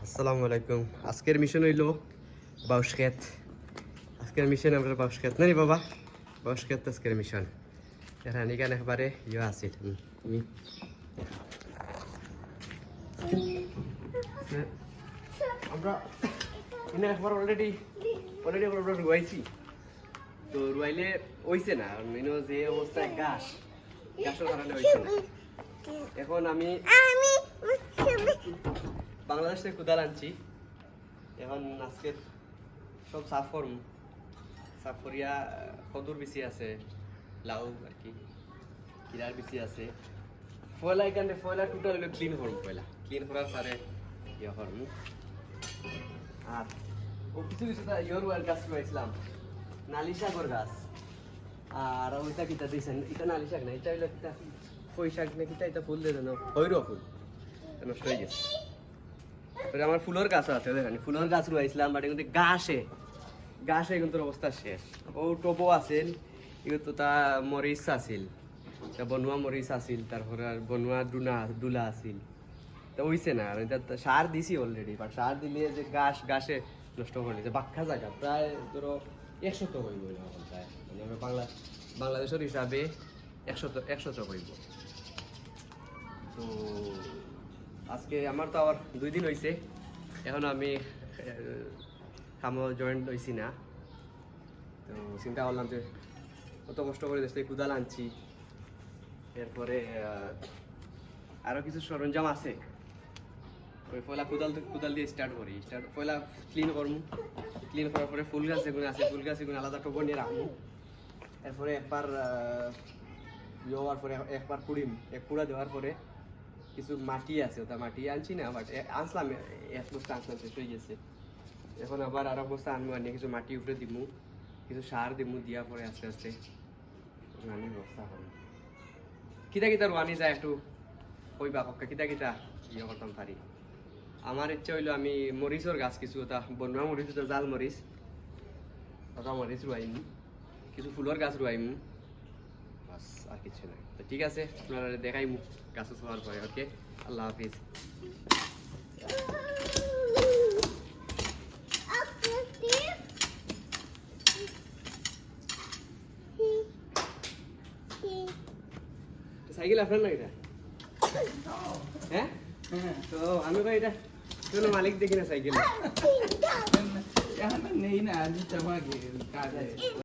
আসসালামু আলাইকুম। আজকের মিশন হইল বাউশখেত। আজকের মিশন আমরা বাউশখেত না রে বাবা, বাউশখেত আজকের মিশন। এখানে এখানে একবারে ইয়ে আসিল। তুমি আমরা এখানে একবার অলরেডি আমরা রুয়াইছি, তো রুয়াইলে হইছে না, মেনো যে অবস্থায় গাছের কারণে হইছে না। এখন আমি বাংলাদেশ থেকে কুদাল আনছি। এখন আজকে সব সাফ করম, সাফ করিয়া কদুর বেশি আছে, লাউ আর কি কিরার বেশি আছে। ফয়লা এখানে ফয়লা টোটাল হলো ক্লিন করম, পয়লা ক্লিন করার পরে ইয়ে করম। আর ও কিছু কিছু ইয়োর ওয়ার গাছ রয়েছিলাম, নালি শাকর গাছ। আর ওইটা কিতা দিয়েছেন, এটা নালি শাক না, এটা হইলো কিতা কই শাক না কিতা, এটা ফুল দিয়ে দেন, হৈর ফুল নষ্ট হয়ে গেছে। আমার ফুলের গাছ আছে, দেখেন ফুলের গাছ রয়েছিলাম, বাট কিন্তু গাছে কিন্তু অবস্থা শেষ। ও টবো আছিল, এগুলো তা মরিচ আছিল, বনুয়া মরিচ আছিল, তারপরে আর বনুয়া ডুলা আছিল। তো হইছে না, এটা সার দিছি অলরেডি, বাট সার দিলে যে গাছে নষ্ট করে নিয়েছে। বাক্কা জায়গা প্রায় ধরো 100 হইব প্রায়, মানে বাংলাদেশের হিসাবে 100 হইব। তো আজকে আমার তো আবার 2 দিন হয়েছে, এখন আমি কামও জয়েন্ট হয়েছি না। তো চিন্তা করলাম যে কত কষ্ট করে দেশে কুদাল আনছি, এরপরে আরও কিছু সরঞ্জাম আছে। ওই পয়লা কুদাল দিয়ে স্টার্ট করি, পয়লা ক্লিন করবো, ক্লিন করার পরে ফুল গাছ যেগুলো আছে ফুল গাছ এগুলো আলাদা টব নিয়ে রাখবো। এরপরে একবার হওয়ার পরে একবার কুড়া দেওয়ার পরে কিছু মাটি আছে, ওটা মাটি আনছি না, বাট আনছিলাম, 1 বস্তা আনছিলাম, শেষ হয়ে গেছে। এখন আবার আরো বস্তা আনবো, আনিয়ে কিছু মাটি উপরে দিমু, কিছু সার দিমু, দিয়া পরে আস্তে আস্তে আমি বস্তা করবো। কিতা রোয়ানি যায় একটু কইবা পক্কা, কিতা ইয়ে করতাম পারি। আমার ইচ্ছা হইলো আমি মরিচের গাছ কিছু, ওটা বনুয়া মরিচ, ওটা জাল মরিচ, ওটা মরিচ রুয়াইমু, কিছু ফুলের গাছ রুয়াইমু, বাস আর কিছু নাই। তো ঠিক আছে, আপনারা দেখাইমু গাছ ছোঁয়ার পরে। ওকে, আল্লাহ হাফিজ। সাইকেল আপনার না এটা? হ্যাঁ, তো আমি ভাই এটা কোনো মালিক দেখি না সাইকেল। নেই না,